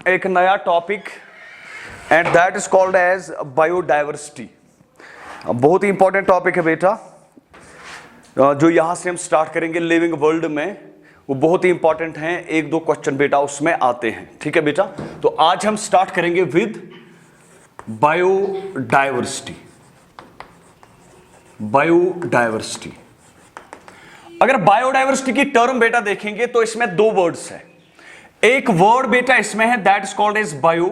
एक नया topic and that is called as biodiversity. बहुत ही इंपॉर्टेंट टॉपिक है बेटा, जो यहां से हम स्टार्ट करेंगे लिविंग वर्ल्ड में, वो बहुत ही इंपॉर्टेंट हैं। एक दो क्वेश्चन बेटा उसमें आते हैं, ठीक है बेटा। तो आज हम स्टार्ट करेंगे विद बायोडाइवर्सिटी। बायोडाइवर्सिटी, अगर बायोडाइवर्सिटी की टर्म बेटा देखेंगे तो इसमें दो वर्ड्स हैं। एक वर्ड बेटा इसमें है that is called as bio,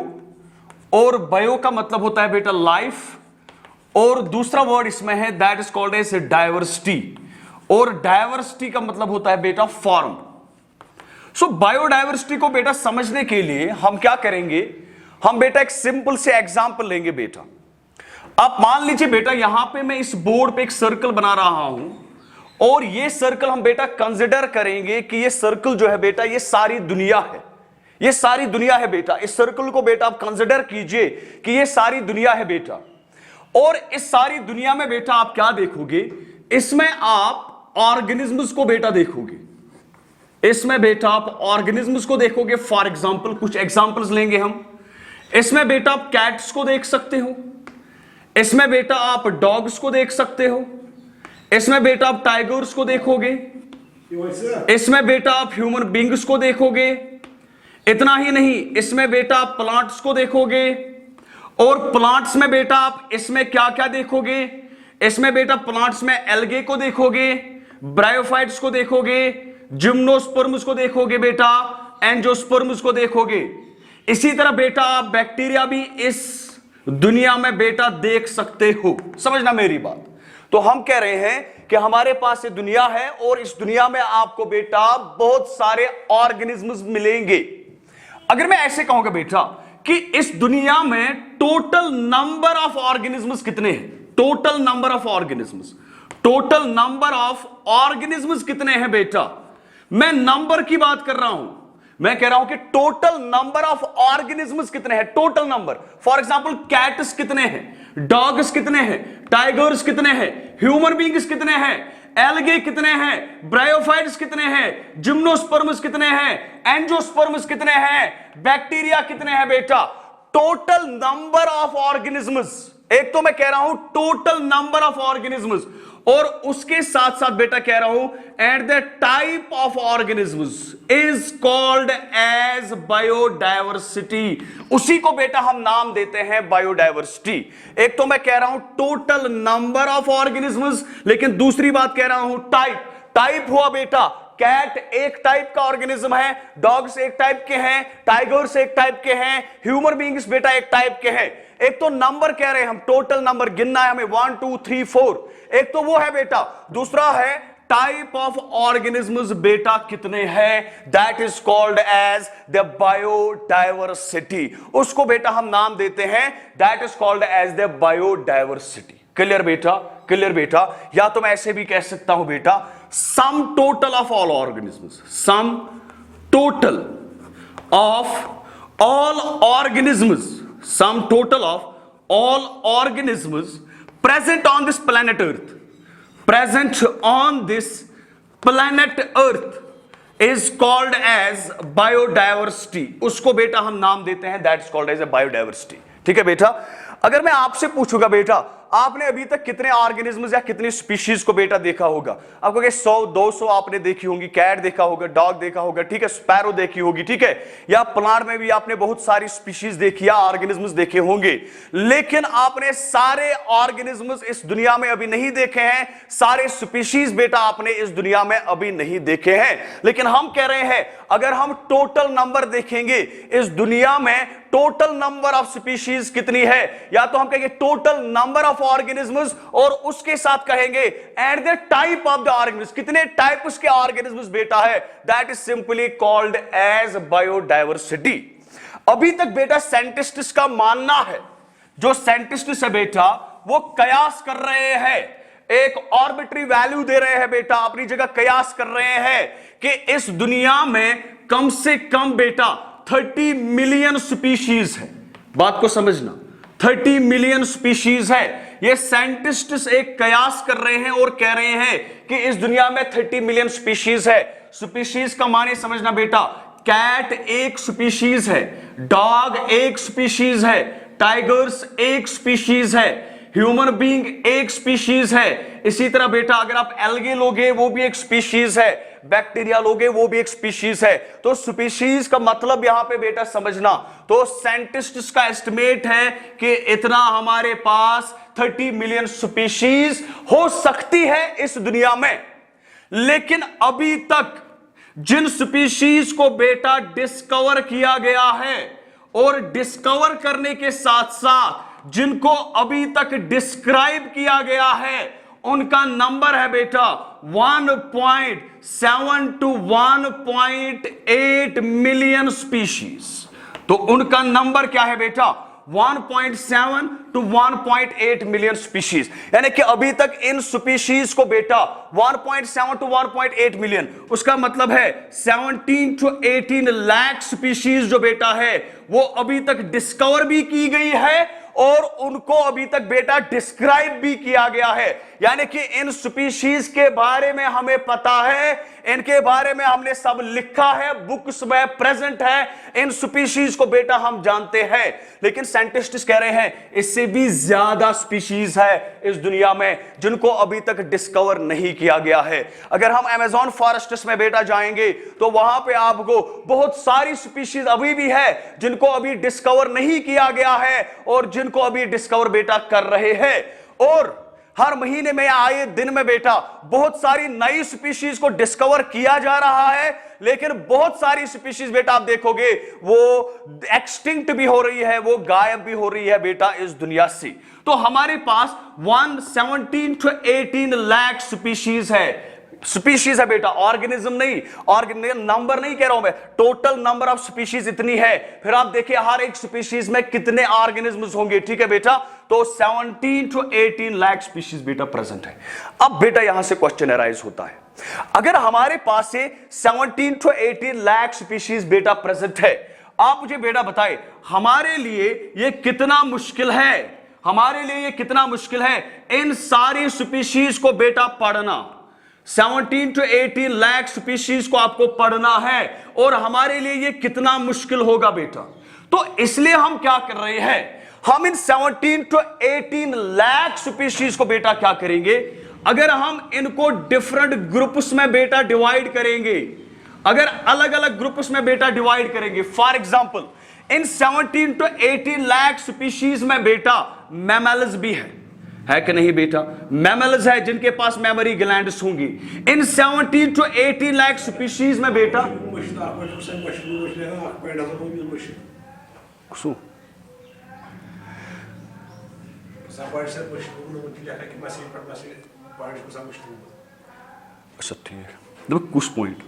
और बायो का मतलब होता है बेटा लाइफ, और दूसरा वर्ड इसमें है that is called as diversity, और डाइवर्सिटी का मतलब होता है बेटा फॉर्म। सो बायोडाइवर्सिटी को बेटा समझने के लिए हम क्या करेंगे, हम बेटा एक सिंपल से एग्जांपल लेंगे बेटा। आप मान लीजिए बेटा यहां पे मैं इस बोर्ड पे एक सर्कल बना रहा हूं, और ये सर्कल हम बेटा कंसिडर करेंगे कि ये सर्कल जो है बेटा ये सारी दुनिया है, ये सारी दुनिया है बेटा। इस सर्कल को बेटा आप कंसिडर कीजिए कि ये सारी दुनिया है बेटा। और इस सारी दुनिया में बेटा आप क्या देखोगे, इसमें आप ऑर्गेनिजम्स को बेटा देखोगे, इसमें बेटा आप ऑर्गेनिजम्स को देखोगे। फॉर एग्जांपल कुछ एग्जांपल्स लेंगे हम। इसमें बेटा आप कैट्स को देख सकते हो, इसमें बेटा आप डॉग्स को देख सकते हो, इसमें बेटा आप टाइगर्स को देखोगे, इसमें बेटा आप ह्यूमन बींग्स को देखोगे। इतना ही नहीं, इसमें बेटा आप प्लांट्स को देखोगे, और प्लांट्स में बेटा आप इसमें क्या क्या देखोगे, इसमें बेटा प्लांट्स में एल्गे को देखोगे, ब्रायोफाइट्स को देखोगे, जिम्नोस्पर्म्स को देखोगे बेटा, एंजियोस्पर्म्स को देखोगे। इसी तरह बेटा आप बैक्टीरिया भी इस दुनिया में बेटा देख सकते हो। समझना मेरी बात। तो हम कह रहे हैं कि हमारे पास ये दुनिया है, और इस दुनिया में आपको बेटा बहुत सारे ऑर्गेनिजम्स मिलेंगे। अगर मैं ऐसे कहूंगा बेटा कि इस दुनिया में टोटल नंबर ऑफ ऑर्गेनिजम्स कितने हैं, total number of organisms, total number of organisms कितने हैं बेटा, मैं नंबर की बात कर रहा हूं। मैं कह रहा हूं कि टोटल नंबर ऑफ ऑर्गेनिजम्स कितने हैं, total number. For example cats कितने हैं, डॉग्स कितने हैं, टाइगर्स कितने हैं, ह्यूमन बींग्स कितने हैं, एल्गे कितने हैं, ब्रायोफाइट्स कितने हैं, जिम्नोस्पर्म्स कितने हैं, एंजियोस्पर्म्स कितने हैं, बैक्टीरिया कितने हैं बेटा। टोटल नंबर ऑफ ऑर्गेनिजम्स, एक तो मैं कह रहा हूं टोटल नंबर ऑफ ऑर्गेनिजम्स, और उसके साथ साथ बेटा कह रहा हूं at the type of organisms is called as biodiversity. उसी को बेटा हम नाम देते हैं बायोडाइवर्सिटी। एक तो मैं कह रहा हूं टोटल नंबर ऑफ ऑर्गेनिजम्स, लेकिन दूसरी बात कह रहा हूं टाइप। टाइप हुआ बेटा, कैट एक टाइप का ऑर्गेनिज्म है, डॉग्स एक टाइप के हैं, टाइगर्स एक टाइप के हैं, ह्यूमन बींग्स बेटा एक टाइप के हैं। एक तो नंबर कह रहे हैं हम, टोटल नंबर गिनना है हमें 1 2 3 4, एक तो वो है बेटा। दूसरा है टाइप ऑफ ऑर्गेनिजम्स बेटा कितने हैं, that is called as the biodiversity. उसको बेटा हम नाम देते हैं that is called as the biodiversity. Clear बेटा, क्लियर बेटा। या तो मैं ऐसे भी कह सकता हूं बेटा sum total of all organisms, sum total of all organisms, sum total of all organisms present on this planet earth, present on this planet earth is called as biodiversity। उसको बेटा हम नाम देते हैं that is called as a biodiversity. ठीक है बेटा। अगर मैं आपसे पूछूंगा बेटा आपने अभी तक कितने ऑर्गेनिजम्स या कितनी स्पीशीज को बेटा देखा होगा, आपको 100 200 आपने देखी होंगी, कैट देखा होगा, डॉग देखा होगा, ठीक है, स्पैरो देखी होगी, ठीक है, या प्लांट में भी आपने बहुत सारी स्पीशीज देखी या ऑर्गेनिजम्स देखे होंगे। लेकिन आपने सारे ऑर्गेनिजम्स इस दुनिया में अभी नहीं देखे हैं, सारे स्पीशीज बेटा आपने इस दुनिया में अभी नहीं देखे हैं। लेकिन हम कह रहे हैं अगर हम टोटल नंबर देखेंगे इस दुनिया में, टोटल नंबर ऑफ स्पीशीज कितनी है, या तो हम कहेंगे टोटल नंबर ऑफ ऑर्गेनिजम्स, और उसके साथ कहेंगे at the type of the organism, कितने टाइप्स के ऑर्गेनिजम्स बेटा है, that is simply called as biodiversity. अभी तक बेटा साइंटिस्ट्स का मानना है, जो साइंटिस्ट्स है बेटा वो कयास कर रहे हैं, एक आर्बिट्री वैल्यू दे रहे हैं बेटा, अपनी जगह कयास कर रहे हैं कि इस दुनिया में कम से कम बेटा 30 मिलियन स्पीशीज है। बात को समझना, 30 मिलियन स्पीशीज है। ये साइंटिस्ट्स एक कयास कर रहे हैं और कह रहे हैं कि इस दुनिया में 30 मिलियन स्पीशीज है। स्पीशीज का माने समझना बेटा, कैट एक स्पीशीज है, डॉग एक स्पीशीज है, टाइगर्स एक स्पीशीज है, ह्यूमन बीइंग एक स्पीशीज है। इसी तरह बेटा अगर आप एल्गे लोगे वो भी एक स्पीशीज है, बैक्टीरिया लोगे वो भी एक स्पीशीज है। तो स्पीशीज का मतलब यहां पे बेटा समझना, तो साइंटिस्ट्स का एस्टिमेट है कि इतना हमारे पास 30 मिलियन स्पीशीज हो सकती है इस दुनिया में। लेकिन अभी तक जिन स्पीशीज को बेटा डिस्कवर किया गया है और डिस्कवर करने के साथ साथ जिनको अभी तक डिस्क्राइब किया गया है उनका नंबर है बेटा 1.7 to 1.8 मिलियन स्पीशीज। तो उनका नंबर क्या है बेटा 1.7 to 1.8 मिलियन स्पीशीज, यानी कि अभी तक इन स्पीशीज को बेटा 1.7 to 1.8 मिलियन, उसका मतलब है 17 to 18 लाख स्पीशीज जो बेटा है वो अभी तक डिस्कवर भी की गई है और उनको अभी तक बेटा डिस्क्राइब भी किया गया है। यानी कि इन स्पीशीज के बारे में हमें पता है, इनके बारे में हमने सब लिखा है, बुक्स में प्रेजेंट है, इन स्पीशीज को बेटा हम जानते हैं। लेकिन साइंटिस्ट कह रहे हैं इससे भी ज्यादा स्पीशीज है इस दुनिया में जिनको अभी तक डिस्कवर नहीं किया गया है। अगर हम अमेज़न फॉरेस्ट्स में बेटा जाएंगे तो वहां पे आपको बहुत सारी स्पीशीज अभी भी है जिनको अभी डिस्कवर नहीं किया गया है और जिनको अभी डिस्कवर बेटा कर रहे हैं। और हर महीने में आए दिन में बेटा बहुत सारी नई स्पीशीज को डिस्कवर किया जा रहा है, लेकिन बहुत सारी स्पीशीज बेटा आप देखोगे वो एक्सटिंक्ट भी हो रही है, वो गायब भी हो रही है बेटा इस दुनिया से। तो हमारे पास 117 to 18 लाख स्पीशीज है, स्पीशीज है बेटा, ऑर्गेनिज्म नहीं, ऑर्गेनिज्म नंबर नहीं कह रहा हूं मैं, टोटल नंबर ऑफ स्पीशीज इतनी है। फिर आप देखिए हर एक स्पीशीज में कितने ऑर्गेनिज्म्स होंगे, ठीक है बेटा। तो 17 to 18 लाख स्पीशीज बेटा प्रेजेंट है। अब बेटा यहां से क्वेश्चन अराइज होता है, अगर हमारे पास से 17 to 18 लाख स्पीशीज बेटा प्रेजेंट है, आप मुझे बेटा बताएं हमारे लिए ये कितना मुश्किल है, हमारे लिए ये कितना मुश्किल है इन सारी स्पीशीज को बेटा पढ़ना। 17 to 18 लाख स्पीशीज को आपको पढ़ना है और हमारे लिए ये कितना मुश्किल होगा बेटा। तो इसलिए हम क्या कर रहे हैं, हम इन 17 to 18 लाख स्पीशीज को बेटा क्या करेंगे, अगर हम इनको डिफरेंट ग्रुप्स में बेटा डिवाइड करेंगे, अगर अलग अलग ग्रुप्स में बेटा डिवाइड करेंगे, for example in 17 to 18 lakh species में बेटा मैमल्स भी है कि नहीं बेटा, मैमल्स है जिनके पास मेमोरी ग्लैंड्स होंगी। इन 17 to 18 लाख स्पीशीज में बेटा अच्छा ठीक है, देखो कुछ point.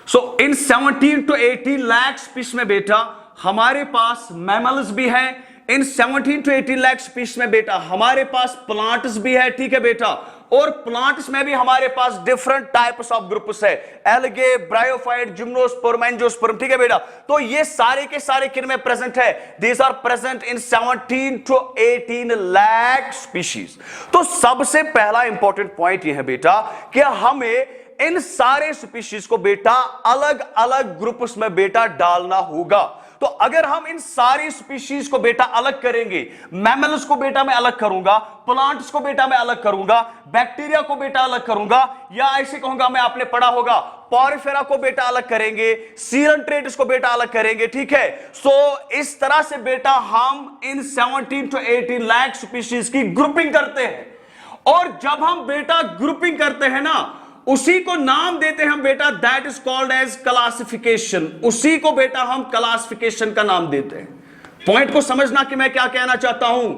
So in 17 to 18 lakh species में बेटा हमारे पास मैमल्स भी हैं, इन 17 to 18 लाख स्पीशीज में बेटा हमारे पास प्लांट्स भी है, ठीक है बेटा। और प्लांट्स में भी हमारे पास डिफरेंट टाइप्स ऑफ ग्रुप्स है, एल्गे, ब्रायोफाइट, जिम्नोस्पर्म, एंजियोस्पर्म, ठीक है बेटा। तो ये सारे के सारे किन में प्रेजेंट है, these are present in 17 to 18 lakh species. तो सबसे पहला इंपॉर्टेंट पॉइंट ये है बेटा कि हमें इन सारे स्पीशीज को बेटा अलग अलग ग्रुप्स में बेटा डालना होगा। तो अगर हम इन सारी स्पीशीज को बेटा अलग करेंगे, मैमल्स को बेटा मैं अलग करूंगा, प्लांट्स को बेटा मैं अलग करूंगा, बैक्टीरिया को बेटा अलग करूंगा, या ऐसे कहूंगा मैं आपने पढ़ा होगा पॉरिफेरा को बेटा अलग करेंगे, सीरेंट्रेट्स को बेटा अलग करेंगे, ठीक है। सो इस तरह से बेटा हम इन 17 to 18 लाख स्पीशीज की ग्रुपिंग करते हैं। और जब हम बेटा ग्रुपिंग करते हैं ना, उसी को नाम देते हैं हम बेटा, that is called as classification. उसी को बेटा हम क्लासिफिकेशन का नाम देते हैं। पॉइंट को समझना कि मैं क्या कहना चाहता हूं,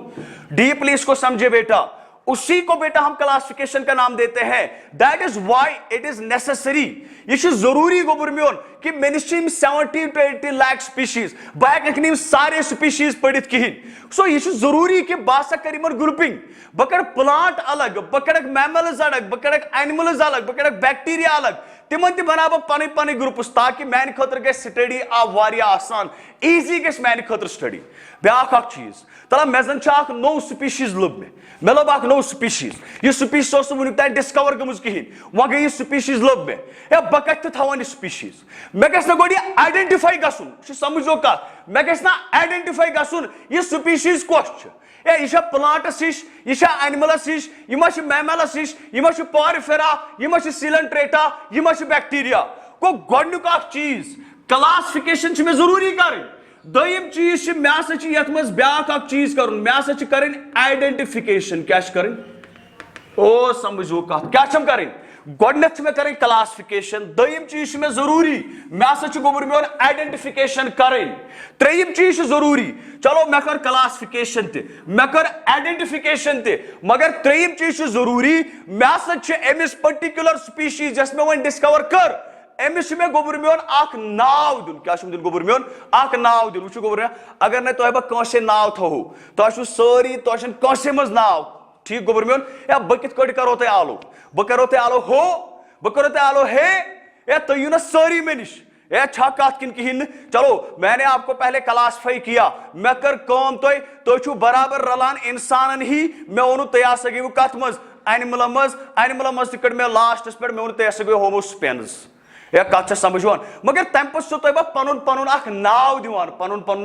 डीपली इसको समझे बेटा। उसी को बेटा हम क्लासिफिकेशन का नाम देते हैं। That is why it is necessary, ये जरूरी गोबरमियोन कि मेनिस्ट्रीम 17 to 18 लाख स्पीशीज बायकनिम सारे स्पीशीज पढ़ित किहिन। सो ये जरूरी कि बासा करीमर ग्रुपिंग बकड़ प्लांट अलग, बकड़क मैमल्स अलग, बकड़क एनिमल्स अलग, बकड़क बैक्टीरिया अलग, तिमन ति बना पन पन ग्रुप्स ताकि मान खतर ग स्टडी वारिया आसान इजी ग मान खतर स्टडी ब्या चीज तला मे जन नो स्पीशीज लोब मे लोब नो स्पीशीज यह स्पीशीज वुन तान डिस्कवर गम कहें वह गई स्पीशीज लोब मे या बह कत थवान स्पीशीज मे गो गोड आइडेंटिफाई गुन समझो कत मे गो आइडेंटिफाई गुन यह स्पीशीज कस यह प्लांटस हिश यह एनिमलस हिश यह मैमलस हिश यह पॉरिफेरा यह सिलेंट्रेटा यह बैक्टीरिया गो गोडनुक चीज क्लासिफिकेशन में जरूरी कर दोयम चीज मे यथ मज ब्या चीज कर मे कर आइडेंटिफिकेशन क्या कर ओ समझो कत क्या कर गोडनथ मे कर क्लासिफिकेशन दोयम चीज मे जरूरी मे गोबर मोन आइडेंटिफिकेशन कर त्रेयम चीज जरूरी चलो मे कर क्लासिफिकेशन मे कर आइडेंटिफिकेशन मगर त्रेयम चीज जरूरी मे अमिस पर्टिकुलर स्पीशीज जस मे वन डिस्कवर कर अमिस मे गोबर मोन नाव दिन क्या दिन गोबर मोन नाव दिन वो गोबर अगर न तुह बह नाव थो तुह सारी तुह कंसे मज नाव ठीक गोबर मोन या बह कित करो तुम आलो बह करो तुम आलो हो बह करो तुम आलो हे या तुम यू ना सारी मे निश ए छा कत किन कहीं चलो मैंने आपको पहले क्लासिफाई किया मे कर कम तुम बराबर रलान इंसान ही मे वो तुम गो कत मज एनिमल मज कड़ मे लास्टस पे मे वो तुम गो होमो स्पेन्स या कत समझवान मगर तम पे पन पन नाव दिवान पन पन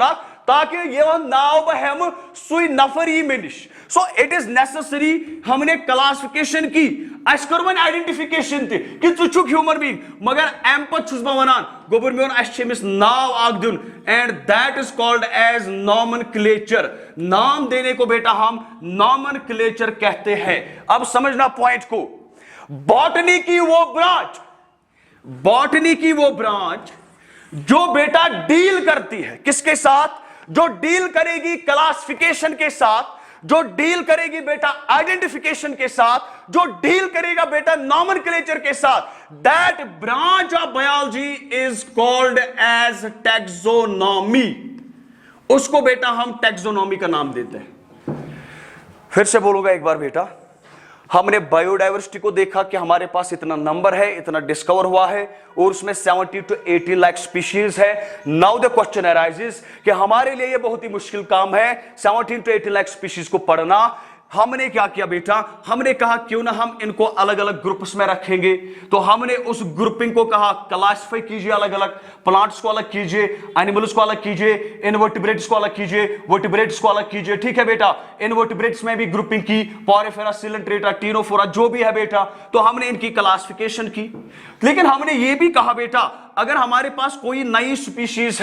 ताकि ये नाव बह हम सुई नफर यी मे निश सो इट इज नेसेसरी हमने क्लासिफिकेशन की अस कर वन आइडेंटिफिकेशन कि चुक ह्यूमन बीइंग मगर अम पे वनान गोबर मोन अमिस नाव दिन and that is called as nomenclature नाम देने को बेटा हम नॉमेनक्लेचर कहते हैं। अब समझना पॉइंट को बॉटनी की वो ब्रांच जो बेटा डील करती है किसके साथ जो डील करेगी क्लासिफिकेशन के साथ जो डील करेगी बेटा आइडेंटिफिकेशन के साथ जो डील करेगा बेटा नॉमेनक्लेचर के साथ that branch of biology is called as taxonomy उसको बेटा हम टैक्सोनॉमी का नाम देते हैं। फिर से बोलूंगा एक बार बेटा हमने बायोडाइवर्सिटी को देखा कि हमारे पास इतना नंबर है इतना डिस्कवर हुआ है और उसमें 70 to 80 लाख स्पीशीज है। नाउ द क्वेश्चन अराइजेस कि हमारे लिए यह बहुत ही मुश्किल काम है 70 to 80 लाख स्पीशीज को पढ़ना। हमने क्या किया बेटा हमने कहा क्यों ना हम इनको अलग अलग ग्रुप्स में रखेंगे तो हमने उस ग्रुपिंग को कहा क्लासिफाई कीजिए अलग अलग प्लांट्स को अलग कीजिए एनिमल्स को अलग कीजिए इनवर्टिब्रेट्स को अलग कीजिए वर्टिब्रेट्स को अलग कीजिए ठीक है बेटा। इनवर्टिब्रेट्स में भी ग्रुपिंग की पॉरिफेरा सिलेंट्रेटा टीनोफोरा जो भी है बेटा तो हमने इनकी क्लासिफिकेशन की। लेकिन हमने ये भी कहा बेटा अगर हमारे पास कोई नई स्पीशीज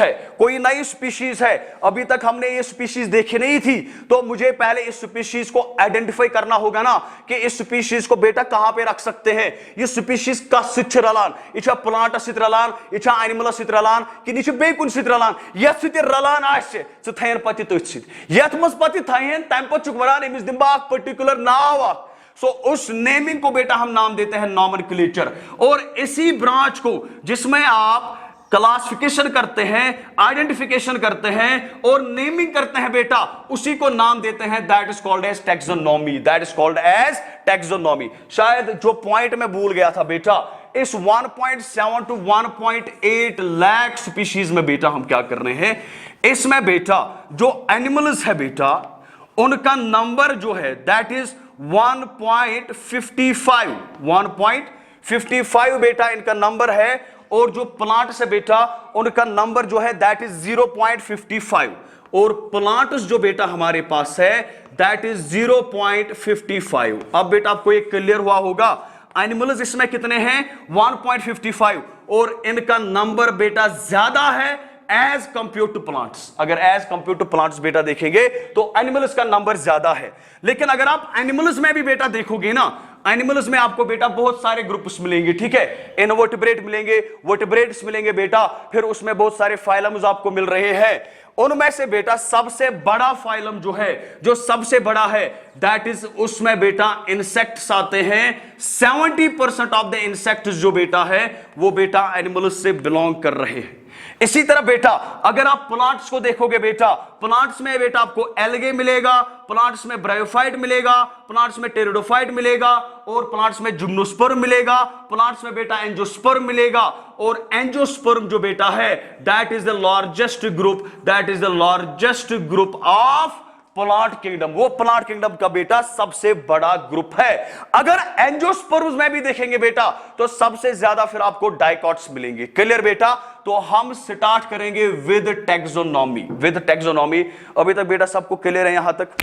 है अभी तक हमने ये स्पीशीज देखी नहीं थी तो मुझे पहले इस स्पीशीज को आइडेंटिफाई करना होगा ना कि इस स्पीशीज को बेटा कहां पे रख सकते हैं। ये स्पीशीज का सिच रलान यह प्लांट सित रलान यह एनिमल सित रलान कि यह बे कुन सित रलान यथ सित रलान आसे च थयन पति तथ सित यथ मज पति थयन तम पे वनान अमिस दिम बह पर्टिकुलर नाव सो उस नेमिंग को बेटा हम नाम देते हैं नॉमेनक्लेचर। और इसी ब्रांच को जिसमें आप क्लासिफिकेशन करते हैं आइडेंटिफिकेशन करते हैं और नेमिंग करते हैं बेटा उसी को नाम देते हैं that is called as taxonomy that is called as taxonomy. शायद जो पॉइंट में भूल गया था बेटा इस 1.7 to 1.8 लाख स्पीशीज में बेटा हम क्या कर रहे हैं इसमें बेटा जो एनिमल्स है बेटा उनका नंबर जो है दैट इज 1.55 बेटा इनका नंबर है और जो प्लांट्स है बेटा उनका नंबर जो है दैट इज 0.55 और प्लांट्स जो बेटा हमारे पास है दैट इज 0.55। अब बेटा आपको एक क्लियर हुआ होगा एनिमल्स इसमें कितने हैं 1.55 और इनका नंबर बेटा ज्यादा है एज कंपेयर टू प्लांट्स। अगर एज कंपेयर टू प्लांट्स बेटा देखेंगे तो एनिमल्स का नंबर ज्यादा है। लेकिन अगर आप एनिमल्स में भी बेटा देखोगे ना एनिमल्स में आपको बेटा बहुत सारे ग्रुप्स मिलेंगे ठीक है। इनवर्टिब्रेट मिलेंगे वर्टिब्रेट्स मिलेंगे बेटा फिर उसमें बहुत सारे फाइलम्स आपको मिल रहे हैं। उनमें से बेटा सबसे बड़ा फाइलम जो है जो सबसे बड़ा है दैट इज उसमें बेटा इंसेक्ट्स आते हैं। 70% ऑफ द इंसेक्ट्स जो बेटा है वो बेटा एनिमल्स से बिलोंग कर रहे हैं। इसी तरह बेटा अगर आप प्लांट्स को देखोगे बेटा, प्लांट्स में बेटा आपको एल्गे मिलेगा, प्लांट्स में ब्रायोफाइट मिलेगा, प्लांट्स में टेरिडोफाइट मिलेगा, और प्लांट्स में जिम्नोस्पर्म मिलेगा, प्लांट्स में बेटा एंजियोस्पर्म मिलेगा। और एंजियोस्पर्म जो बेटा है that is the largest group, that is the largest group of plant kingdom. वो प्लांट किंगडम का बेटा सबसे बड़ा ग्रुप है। अगर एंजियोस्पर्म्स में भी देखेंगे बेटा तो सबसे ज्यादा फिर आपको डाइकॉट्स मिलेंगे। क्लियर बेटा? तो हम स्टार्ट करेंगे विद टैक्सोनॉमी। विद टैक्सोनॉमी अभी तक बेटा सबको क्लियर है? यहां तक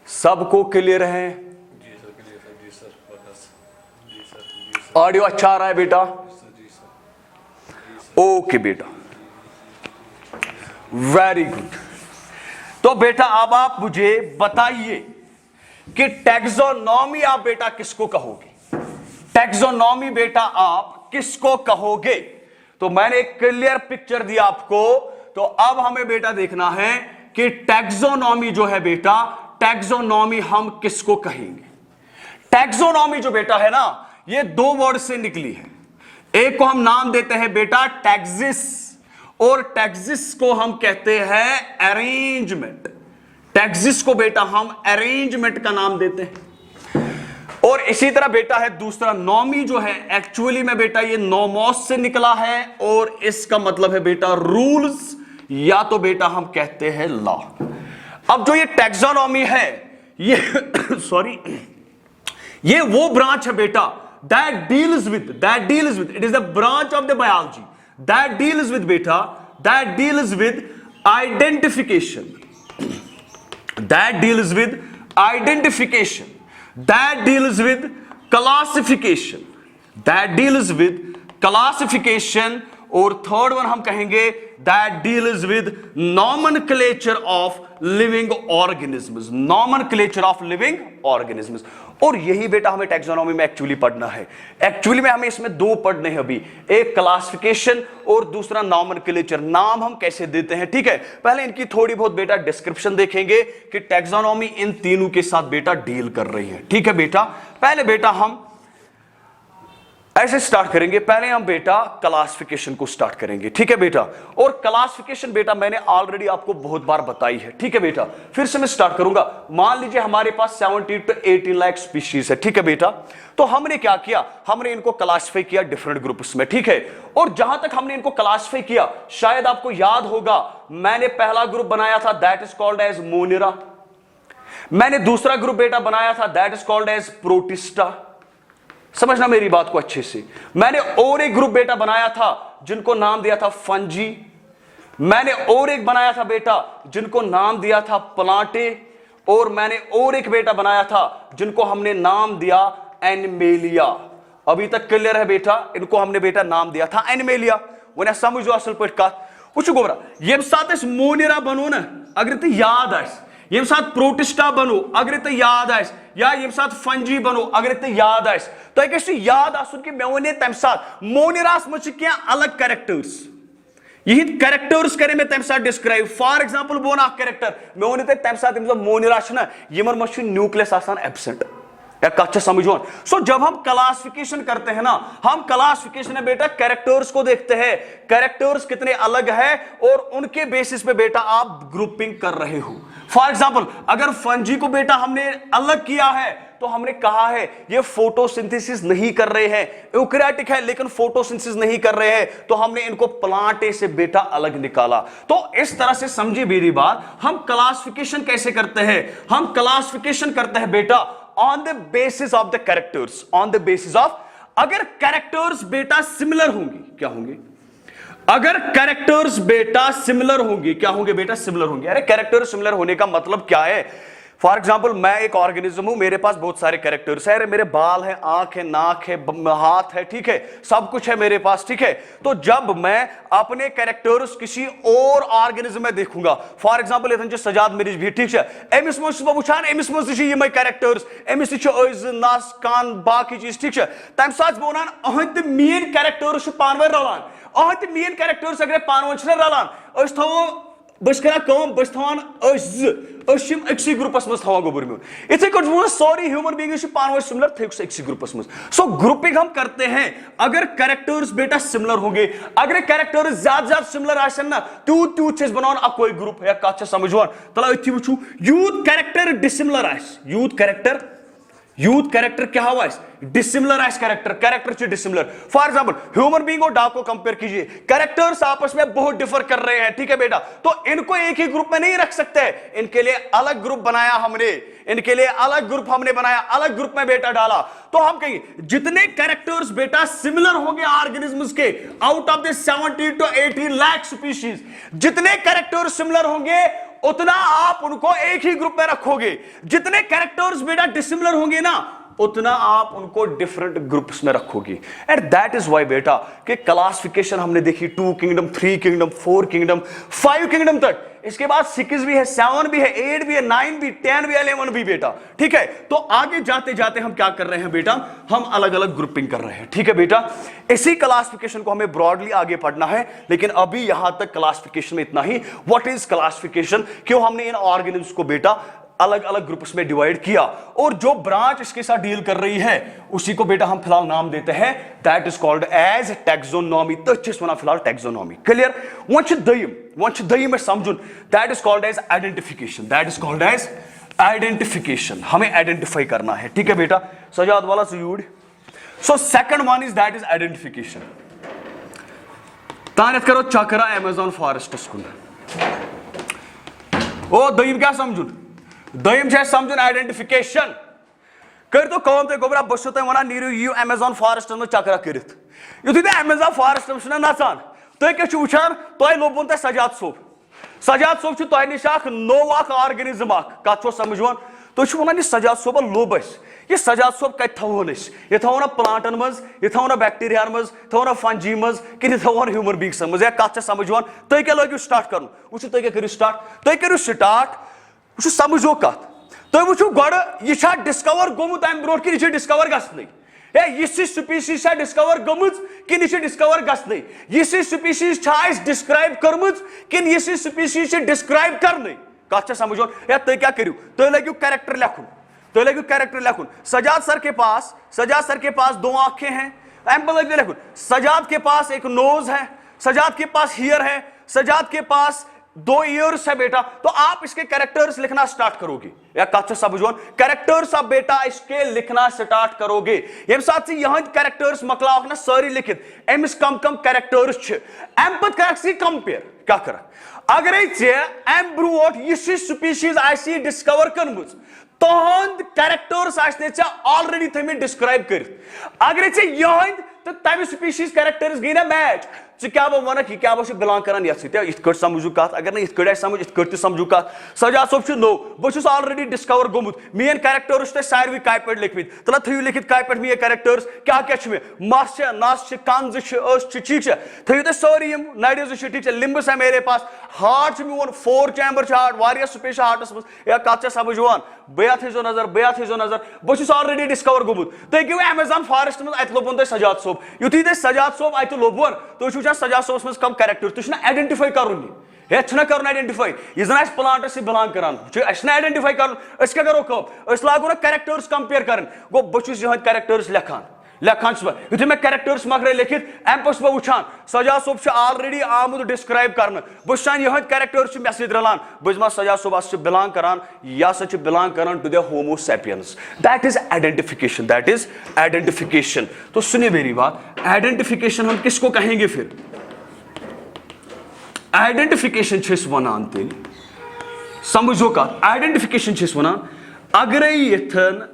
सबको क्लियर है? ऑडियो अच्छा आ रहा है बेटा? ओके बेटा, वेरी गुड। तो बेटा अब आप मुझे बताइए कि टैक्सोनॉमी आप बेटा किसको कहोगे? टैक्सोनॉमी बेटा आप किसको कहोगे? तो मैंने एक क्लियर पिक्चर दिया आपको, तो अब हमें बेटा देखना है कि टैक्सोनॉमी जो है बेटा, टैक्सोनॉमी हम किसको कहेंगे? टैक्सोनॉमी जो बेटा है ना, ये दो वर्ड से निकली है। एक को हम नाम देते हैं बेटा टैक्सिस, और टैक्सिस को हम कहते हैं अरेंजमेंट। टैक्सिस को बेटा हम अरेंजमेंट का नाम देते हैं। और इसी तरह बेटा है दूसरा नॉमी जो है, एक्चुअली में बेटा ये नोमोस से निकला है, और इसका मतलब है बेटा रूल्स, या तो बेटा हम कहते हैं लॉ। अब जो ये टैक्सोनॉमी है ये सॉरी ये वो ब्रांच है बेटा that deals with it is the branch of the biology that deals with beta that deals with identification that deals with identification that deals with classification that deals with classification और third one हम कहेंगे that deals with nomenclature of living organisms, nomenclature of living organisms। और यही बेटा हमें taxonomy में actually पढ़ना है। एक्चुअली में हमें इसमें दो पढ़ने हैं अभी, एक क्लासिफिकेशन और दूसरा नॉमेनक्लेचर। नाम हम कैसे देते हैं, ठीक है? पहले इनकी थोड़ी बहुत बेटा डिस्क्रिप्शन देखेंगे कि टैक्सोनॉमी इन तीनों के साथ बेटा डील कर रही है, ठीक है बेटा? पहले बेटा हम ऐसे स्टार्ट करेंगे, पहले हम बेटा क्लासिफिकेशन को स्टार्ट करेंगे, ठीक है बेटा? और क्लासिफिकेशन बेटा मैंने ऑलरेडी आपको बहुत बार बताई है, ठीक है बेटा? फिर से मैं स्टार्ट करूंगा। मान लीजिए हमारे पास 70 to 80 लाख स्पीशीज है, ठीक है बेटा? तो हमने क्या किया, हमने इनको क्लासिफाई किया डिफरेंट ग्रुप्स में, ठीक है? और जहां तक हमने इनको क्लासिफाई किया, शायद आपको याद होगा मैंने पहला ग्रुप बनाया था that is called as Monera. मैंने दूसरा ग्रुप बेटा बनाया था that is called as Protista. समझना मेरी बात को अच्छे से। मैंने और एक ग्रुप बेटा बनाया था जिनको नाम दिया था फंजी। मैंने और एक बनाया था बेटा जिनको नाम दिया था प्लांटे। और मैंने और एक बेटा बनाया था जिनको हमने नाम दिया एनिमेलिया। अभी तक क्लियर है बेटा? इनको हमने बेटा नाम दिया था एनिमेलिया। वने समझो असल पट कत वुचु गोबरा यम साथ अस मोनेरा बनो ना, अगर तो याद आस, यम साथ प्रोटिस्टा बनो अगर तो याद आस, या यम साथ फंजी बनो अगर तो याद आस, तो एक याद आसुन कि मैं वने तम साथ मोनेरास मच क्या अलग कैरेक्टर्स, यही कैरेक्टर्स करे मैं तम साथ डिस्क्राइब। फॉर एग्जांपल बोन अख कैरेक्टर मैं वने तम साथ मोनेरा छ ना, यमन मच न्यूक्लियस आसान एब्सेंट, या कच्चा समझोन। सो जब हम क्लासिफिकेशन करते हैं ना, हम क्लासिफिकेशन में बेटा कैरेक्टर्स को देखते हैं, कैरेक्टर्स कितने अलग है और उनके बेसिस पे बेटा आप ग्रुपिंग कर रहे हो। फॉर एग्जांपल अगर फंजी को बेटा हमने अलग किया है तो हमने कहा है ये फोटोसिंथेसिस नहीं कर रहे हैं, यूकैरियोटिक है लेकिन फोटोसिंथेसिस नहीं कर रहे हैं, तो हमने इनको प्लांटे से बेटा अलग निकाला। तो इस तरह से समझिए मेरी बात, हम क्लासिफिकेशन कैसे करते हैं? हम क्लासिफिकेशन करते हैं बेटा on the basis of the characters, on the basis of, अगर कैरेक्टर्स बेटा सिमिलर होंगे, क्या होंगे? अगर कैरेक्टर्स बेटा सिमिलर होंगे, क्या होंगे बेटा? सिमिलर होंगे। अरे कैरेक्टर सिमिलर होने का मतलब क्या है? फॉर एग्जाम्पल मैं एक ऑर्गेनिज्म हूं, मेरे पास बहुत सारे कैरेक्टर्स है, मेरे बाल है, आंख है, नाक है, हाथ है, ठीक है, सब कुछ है मेरे पास, ठीक है? तो जब मैं अपने कैरेक्टर्स किसी और ऑर्गेनिज्म में देखूंगा, फॉर एग्जाम्पल इतन सजाद मिर्ज भी, ठीक है, एमिस मज वुचान एमिस मज ये कैरेक्टर्स, एमिस नस कान बाकी चीज, ठीक है? तम साथ वनान अहद मेन कैरेक्टर्स पानवे रलान, अहद मेन कैरेक्टर्स अगर पानवे रलान, थो बस करा कम बस थवान अक्सी ग्रुपस मज थवान गोबर में इथे कट सॉरी ह्यूमन बीइंग पानवे सिमिलर थे अक्सी ग्रुपस मज सो ग्रुपिंग हम करते हैं अगर कैरेक्टर्स बेटा सिमिलर होंगे अगर कैरेक्टर्स ज्यादा सिमिलर आसन ना तूत तूत छस बनावन अकोई ग्रुप या का समझवान तला अथि वचू यूथ कैरेक्टर डिसिमिलर आस यूथ कैरेक्टर क्या हुआ डिसिमिलर आस character dissimilar for example human being और डॉग को कंपेयर कीजिए कैरेक्टर्स आपस में बहुत डिफर कर रहे हैं ठीक है बेटा तो इनको एक ही ग्रुप में नहीं रख सकते इनके लिए अलग ग्रुप बनाया हमने अलग ग्रुप में बेटा डाला तो हम कहेंगे जितने कैरेक्टर्स बेटा सिमिलर होंगे ऑर्गेनिजम्स के out of the 70 to 80 lakh species जितने कैरेक्टर्स सिमिलर होंगे उतना आप उनको एक ही ग्रुप में रखोगे जितने कैरेक्टर्स बेटा डिसिमिलर होंगे ना उतना आप उनको डिफरेंट ग्रुप्स में रखोगे एंड दैट इज व्हाई बेटा कि क्लासिफिकेशन हमने देखी 2 किंगडम 3 किंगडम 4 किंगडम 5 किंगडम तक इसके बाद 6 भी है 7 भी है 8 भी है 9 भी 10 भी 11 भी बेटा ठीक है तो आगे जाते जाते हम क्या कर रहे हैं बेटा हम अलग अलग ग्रुपिंग कर रहे हैं ठीक है बेटा इसी क्लासिफिकेशन को हमें ब्रॉडली आगे पढ़ना है लेकिन अभी यहां तक क्लासिफिकेशन में इतना ही व्हाट इज क्लासिफिकेशन क्यों हमने इन ऑर्गेनिजम्स को बेटा अलग अलग ग्रुप्स में डिवाइड किया और जो ब्रांच इसके साथ डील कर रही है उसी को बेटा हम फिलहाल नाम देते हैं that is called as taxonomy तथिस वना फिलहाल टैक्सोनॉमी क्लियर वन दयम समझुन that is called as identification हमें आइडेंटिफाई करना है ठीक है बेटा सजाद वाला यूड so second one is that is identification तानित करो चकरा अमेज़न फॉरेस्टस कुन ओ दयम क्या समझुन दयम समझुन आइडेंटिफिकेशन कर तो कौन ते गोबरा बस तुम one Neeru you Amazon forest में चकरा करित युथु ते अमेज़न फॉरेस्ट में नचान तुम क्या वुचान तुम लोबुन ते सजाद सोब तुह निश नोव ऑर्गेनिज्म कत समझवान तुम वन सजाद सोब लोब ये सजाद सोब कत थवन ये थवन प्लांटन मज ये थवन बैक्टीरियान मज थवन फंजी मज कि थवन ह्यूमन बींग्स मज या कत समझवान तुम क्या लगे स्टार्ट कर तुम क्या करो स्टार्ट समझो कत तुम वो गो यह डिस्कवर गोमुत अम ब्रो कि यह डिस्कवर गई यह स्पीशीज डिस्कवर गम कि डिस्कवर गई यह स्पीशीज डिस्क्राइब कर्म कि यह स्पीशीज डिस्क्राइब करने कत समझो या तुम क्या करो तुम लगे कैरेक्टर लेखुन सजाद सर के पास 2 आंखें हैं लगे लेखुन सजाद के पास एक नोज है सजाद के पास हियर है सजाद के पास 2 ईयर्स है बेटा तो आप इसके कैरेक्टर्स लिखना स्टार्ट करोगे या कत समझो कैरेक्टर्स आप बेटा इसके लिखना स्टार्ट करोगे ये साथ यह कैरेक्टर्स मकलाओ ना सारी लिखित अमिस कम कैरेक्टर्स अम पे कंपेयर क्या कर अगर अम ब्रोट यह स्पीशीज आसी डिस्कवर कर्म तुहद कैरेक्टर्स ऑलरेडी थमे डिस्क्राइब कर अगर यहद तो तम स्पीशीज कैरेक्टर्स गई ना मैच क्या वन क्या बिलोंग करान ये समझू कत अगर ना समझ ये समझू कत सजाद सोब नो बहुत ऑलरेडी डिस्कवर गोमुत मेन कैरेक्टर्स सारे काय पे लिखमित तला थो लिखित काय पे मे कैरेक्टर्स क्या मे मस नस कंज ठीक थो तुम सारी नड़ज ठीक लिम्बस है मेरे पास हार्ट मोन 4 चैम्बर हार्ट वारिया स्पेस हार्टस मज या कत समझवान बया थो नजर बहुत ऑलरेडी डिस्कवर गोमुत तुम गो अमेज़न फॉरेस्ट मज अत लोबन तुम सजाद सोब युथु तुम सजाद सोब अत लोबन तुम सजाद सोबस मज कम कैरेक्टर तुम आइडेंटिफाई कर कर आइडेंटिफाई यह जन प्लांटस बिलोंग कर आइडेंटिफाई कर क्या करो लागो ना कैरेक्टर्स कंपेयर कर गो बहुत यह कैरेक्टर्स लेखान युथ मे कैरेक्टर्स मकरे लिखित अम पे वुचान सजाद सोब ऑलरेडी आमुत डिस्क्राइब कर बहान यह कैरेक्टर्स मे सत रलान बह सजाद सोब बिलोंग करान यह बिलोंग करान to the Homo sapiens that is identification तो सुनिए मेरी बात आइडेंटिफिकेशन हम किसको कहेंगे फिर आइडेंटिफिकेशन वनान तेल समझो कत आइडेंटिफिकेशन वनान अगर यथन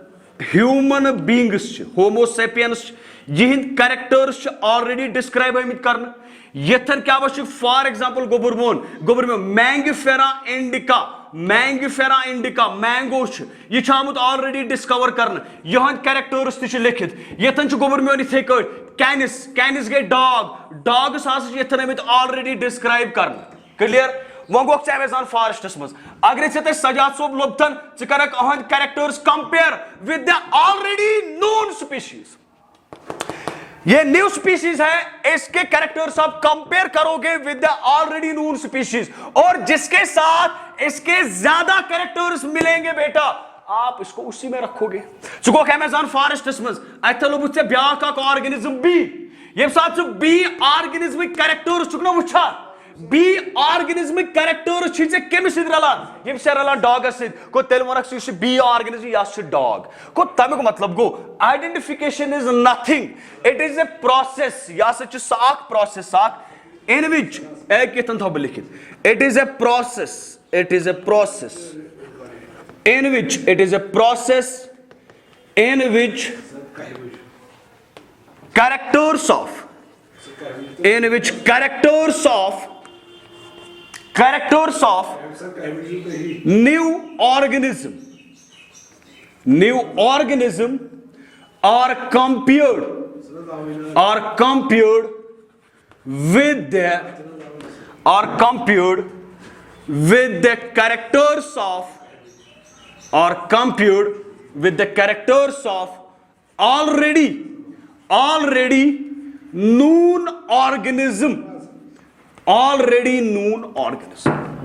ह्यूमन बींग्स होमोसेपियंस यहंद कैरेक्टर्स ऑलरेडी डिस्क्राइब आमित कर यथन क्या फॉर एग्जांपल गोबर मैंगिफेरा इंडिका मैंगो यह आमुत ऑलरेडी डिस्कवर कर यहंद कैरेक्टर्स ति लिखित यथन गोबर इथे कैनिस गई डॉग्स यथन आमित ऑलरेडी डिस्क्राइब कर क्लियर वो गो अमेज़न फॉरेस्टस मज अगर थे सजाद सोब लोबथन कर characters compare with the already known species ये न्यू स्पीशीज है, इसके कैरेक्टर्स आप कंपेयर करोगे with the already known species, और जिसके साथ इसके ज्यादा कैरेक्टर्स मिलेंगे बेटा आप इसको उसी में रखोगे। चुको अमेज़न फॉरेस्टस मज अथलो बुझे ब्याक ऑर्गेनिज्म बी, ये साथ बी ऑर्गेनिज्मिक कैरेक्टर्स चुक ना वुछा, बी ऑर्गेनिज्मिक कैरेक्टर्स छिसे केमिस रलान, यम से रलान डॉगस को तेल वनक से बी ऑर्गेनिज्म या से डॉग को तमिक मतलब गो identification is nothing, it is a process या सच साक प्रोसेस साक इन विच एक कितन था लिखित, it is a process, it is a process in which it is a process in which characters of new organism are compared with the characters of already known organism,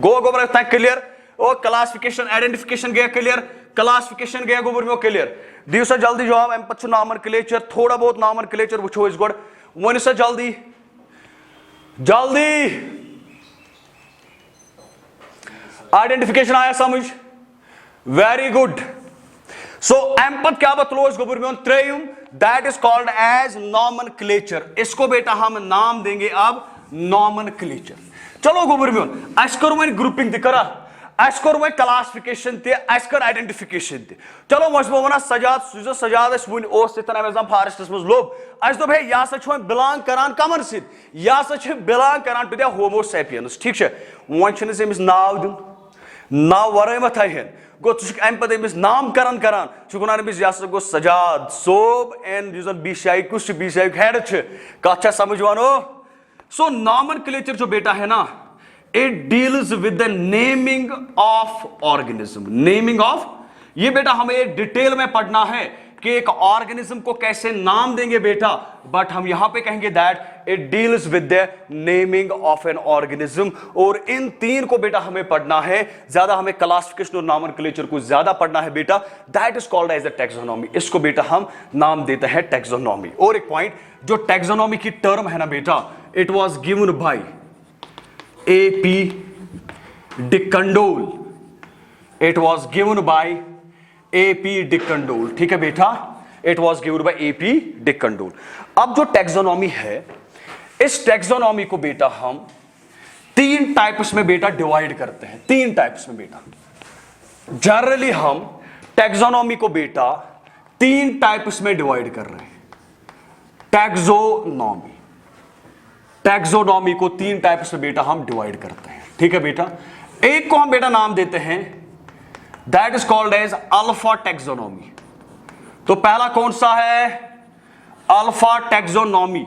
go brother, thank clear, oh classification identification गया clear, classification गया गोबर में clear, दियो सा जल्दी जवाब M पच्चू nomenclature थोड़ा बहुत nomenclature वुचो इस गोड़ वन सा जल्दी identification आया समझ, very good. So एम्पथ क्या बतलो इस गोबर में त्रेयुम, that is called as nomenclature, इसको बेटा हम नाम देंगे अब nomenclature। चलो गोबर में अस्कर में ग्रुपिंग दिकरा, अस्कर में क्लासिफिकेशन ते, अस्कर आइडेंटिफिकेशन ते, चलो मशबो वना सजाद सुजो सजाद इस बुन ओस इतना अमेज़न फॉरेस्टस मज लोब अस दो भाई या सच में बिलोंग करान कमर सिद, या सच बिलोंग करान टू द होमो सैपियंस, ठीक छे वन छन से मिस नाव दिन नाव वरे मत है गो तुझ एम पद मिस नामकरण करान चुकुनान मिस यास गो सजाद सोब एंड यूजन बीशाई कुछ बीशाई हेड छ काचा समझवानो। सो नॉमेनक्लेचर जो बेटा है ना, it deals with the naming of organism, naming of, ये बेटा हमें डिटेल में पढ़ना है कि एक ऑर्गेनिज्म को कैसे नाम देंगे बेटा, बट हम यहां पे कहेंगे that it deals with the naming of an organism, और इन तीन को बेटा हमें पढ़ना है, ज्यादा हमें क्लासिफिकेशन और नॉमेनक्लेचर को ज्यादा पढ़ना है बेटा, that is called as a taxonomy, इसको बेटा हम नाम देते हैं टैक्सोनॉमी। और एक पॉइंट, जो टैक्सोनॉमी की टर्म है ना बेटा, it was given by A.P. De Candolle, it was given by A.P. De Candolle, ठीक है बेटा, it was given by A.P. De Candolle. अब जो टैक्सोनॉमी है, इस टैक्सोनॉमी को बेटा हम तीन टाइप्स में बेटा डिवाइड करते हैं, तीन टाइप्स में बेटा। जनरली हम टैक्सोनॉमी को बेटा तीन टाइप्स में डिवाइड कर रहे हैं। टैक्सोनॉमी, टैक्सोनॉमी को तीन टाइप्स में बेटा हम डिवाइड करते हैं, ठीक है बेटा। एक को हम बेटा नाम देते हैं that is called as alpha taxonomy. तो पहला कौन सा है? Alpha taxonomy.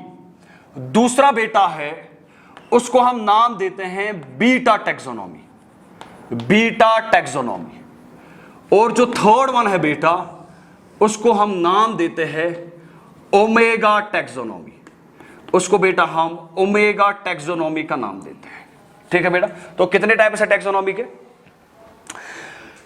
दूसरा बेटा है, उसको हम नाम देते हैं बीटा टैक्सोनॉमी, बीटा टैक्सोनॉमी। और जो थर्ड वन है बेटा, उसको हम नाम देते हैं ओमेगा टैक्सोनॉमी, उसको बेटा हम ओमेगा टैक्सोनॉमी का नाम देते हैं, ठीक है बेटा। तो कितने टाइप है टैक्सोनॉमी के?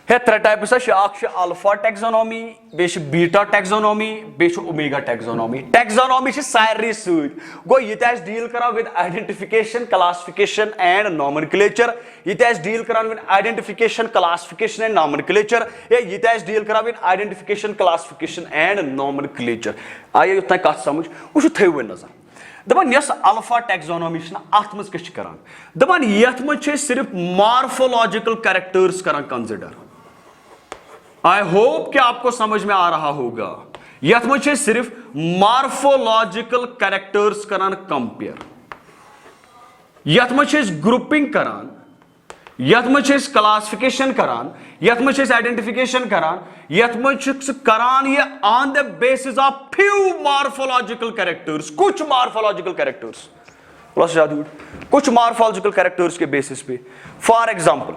है त्रे टाइप अल्फा टैक्सोनॉमी, बेश बीटा टैक्सोनॉमी, बेश ओमेगा टैक्सोनॉमी। टैक्सोनॉमी सारे सत गो ये डील करा with identification, classification and nomenclature, ये डील करा with identification, classification and nomenclature, ये डील करा with identification, classification and nomenclature. आइए उतना कत समझ वो थे वो नजर दपान यस अल्फा टैक्सोनॉमी अत मज क्या करान दपान यथ मज सिर्फ मॉर्फोलॉजिकल कैरेक्टर्स करान कंसिडर। आई होप कि आपको समझ में आ रहा होगा। यथ मज सिर्फ मॉर्फोलॉजिकल कैरेक्टर्स करान कंपेयर, यथ मज ग्रुपिंग करान, यथ मज क्लासिफिकेशन करान, यथ मज आइडेंटिफिकेशन करान, यथ मज करान ये on the basis of few morphological characters, कुछ मॉर्फोलॉजिकल कैरेक्टर्स, कुछ मॉर्फोलॉजिकल कैरेक्टर्स के बेसिस पे। फॉर एग्जांपल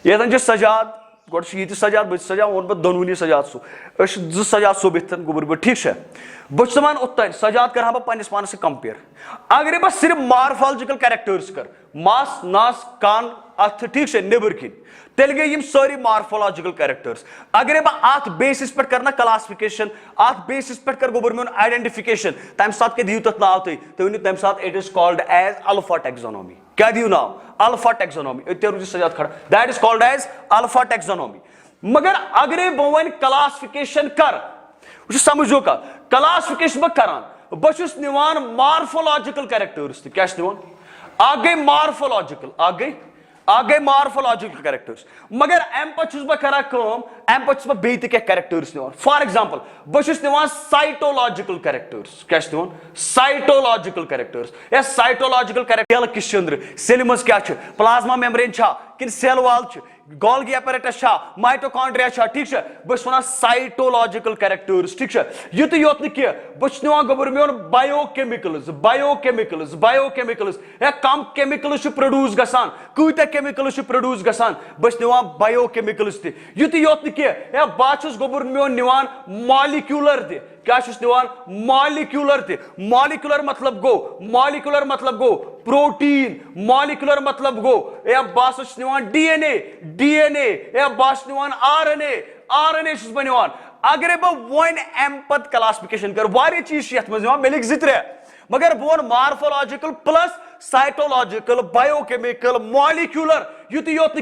ये सजाद गोड सजा बह सजा ओन बह दोनवनी सजा सो सजा सोबित गोबर बह ठीक है बह दपान ओतन सजात कर बह पन्निस पानस कंपेयर अगर बह सिर्फ मार्फोलॉजिकल कैरेक्टर्स कर मास नास कान अथ ठीक है नेबर किन तेल गई सारी मार्फोलॉजिकल कैरेक्टर्स अगर बह अत बेसिस पे करना क्लासिफिकेशन अत बेसिस पे कर गोबर मोन आइडेंटिफिकेशन तम सात के दियो तथ नाव तुम वन तम सात it is called as alpha taxonomy क्या दियो नाव अल्फा टेक्सोनॉमी रुज सजात खड़ा that is called as alpha taxonomy मगर अगर बह वन क्लासिफिकेशन कर समझो का क्लासिफिकेशन बह करान बह निवान मार्फोलॉजिकल कैरेक्टर्स क्या आ गई मार्फोलॉजिकल आ गई मार्फोलॉजिकल कैरेक्टर्स मगर अम पे करा अम पे बे कैरेक्टर्स निवान फॉर एग्जांपल बह निवान साइटोलॉजिकल कैरेक्टर्स क्या साइटोलॉजिकल कैरेक्टर्स या साइटोलॉजिकल कैरेक्टर किस अंदर सेल मज क्या प्लाज्मा मेम्ब्रेन कि cell wall Golgi apparatus mitochondria ठीक है बस वन साइटोलॉजिकल कैरेक्टर्स ठीक है युत योत बस गोबर मोन बायोकेमिकल्स या कम केमिकल्स प्रोड्यूस गसान कूत केमिकल्स प्रोड्यूस गसान बस बायोकेमिकल्स तुत योत या बह गोबर मोन निवान मॉलिक्यूलर क्या मॉलिक्यूलर मतलब गो प्रोटीन मॉलिक्यूलर मतलब गो या बस डीएनए या बस आरएनए बह अगर बह वन अम पत क्लासिफिकेशन कर वारिया चीज मे लिख 2-3 मगर बह वन morphological plus cytological biochemical molecular युत योत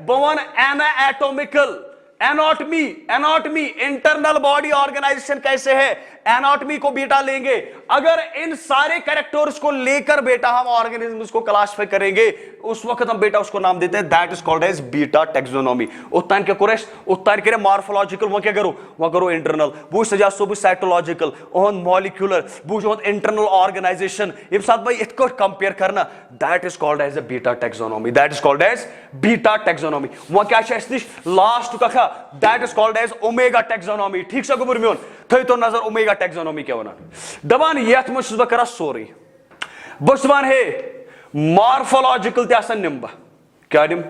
बह वन anatomical anatomy internal body organisation कैसे है एनाटॉमी को बेटा लेंगे अगर इन सारे कैरेक्टर्स को लेकर बेटा हम ऑर्गेनिजम्स को क्लासिफाई करेंगे उस वक्त हम बेटा उसको नाम देते हैं that is called as beta taxonomy उतान क्या करो उतान करे मार्फोलॉजिकल वो क्या करो इंटरनल बू सजा सो साइटोलॉजिकल ओन मॉलिक्यूलर बू इंटरनल ऑर्गेनाइजेशन ये साथ भाई इत कंपेयर करना that is called as a beta taxonomy that is called as beta taxonomy वो क्या निश लास्ट कथा that is called as omega taxonomy ठीक से गोबर मोन थो तो नजर ओमेगा टेक्सोनॉमी क्या वन दपान यथ मज बह कर सोरे बह दपान हे मार्फोलॉजिकल तम निम बह क्या निम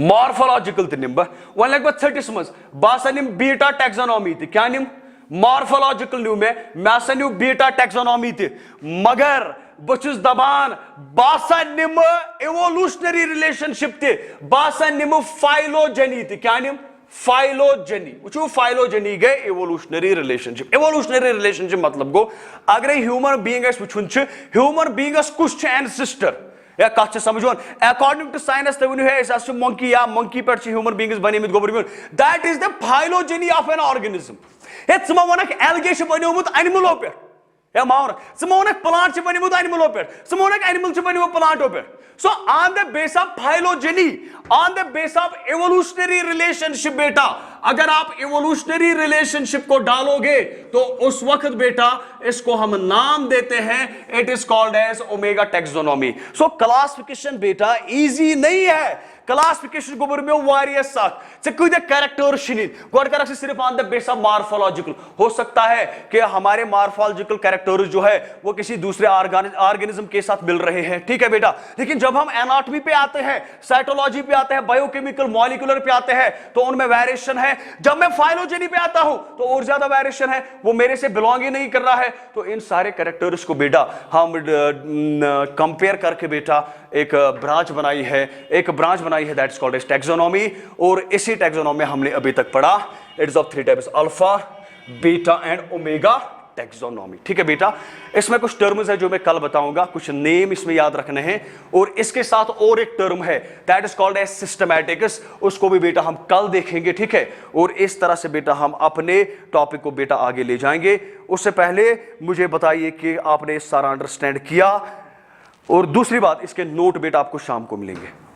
मार्फोलॉजिकल निम बह वन लग बह 30 मज बह निम बीटा टेक्सोनॉमी क्या निम मार्फोलॉजिकल न्यू मे न्यू बीटा टेक्सोनॉमी मगर बह दपान बह निम इवोल्यूशनरी रिलेशनशिप बह निम फाइलोजेनी क्या निम फाइलोजेनी वो फाइलोजेनी गए इवोल्यूशनरी रिलेशनशिप मतलब गो अगर ह्यूमन बीइंग वो ह्यूमन बीइंगस कुछ एंसेस्टर या कत समझो अकॉर्डिंग टू साइंस तुम वो मंकी या मंकी पे ह्यूमन बीइंग्स बने गोबर मोन that is the phylogeny of an organism हे मा वन एलगे बनोमुत एनिमलो पे या मावन वन प्लांट बनोमुत एनिमलो पे वन एनिमल बनो प्लांटो पे So on the base of phylogeny, on the base of evolutionary relationship बेटा अगर आप evolutionary relationship को डालोगे तो उस वक्त बेटा इसको हम नाम देते हैं it is called as omega taxonomy. So classification बेटा easy नहीं है. क्लासिफिकेशन गोबर में वारिया साथ से कोई कैरेक्टर शिनिन गोड कर सिर्फ on the base of morphological हो सकता है कि हमारे मार्फोलॉजिकल कैरेक्टर्स जो है वो किसी दूसरे ऑर्गेनिज्म के साथ मिल रहे हैं ठीक है बेटा लेकिन जब हम एनाटॉमी पे आते हैं साइटोलॉजी पे आते हैं बायोकेमिकल मॉलिक्यूलर पे आते हैं तो उनमें वेरिएशन है जब मैं फाइलोजेनी पे आता हूं तो और ज्यादा वेरिएशन है वो मेरे से बिलोंग ही नहीं कर रहा है तो इन सारे कैरेक्टर्स को बेटा हम कंपेयर करके बेटा एक ब्रांच बनाई है that is called as taxonomy और इसी टैक्सोनॉमी में हमने अभी तक पढ़ा it is of 3 types alpha beta and omega taxonomy ठीक है बेटा इसमें कुछ टर्म्स है जो मैं कल बताऊंगा कुछ नेम इसमें याद रखने हैं और इसके साथ और एक टर्म है that is called as systematics उसको भी बेटा हम कल देखेंगे ठीक है और इस तरह से बेटा हम अपने टॉपिक को बेटा आगे ले जाएंगे उससे पहले मुझे बताइए कि आपने सारा अंडरस्टैंड किया और दूसरी बात इसके नोट बेटा आपको शाम को मिलेंगे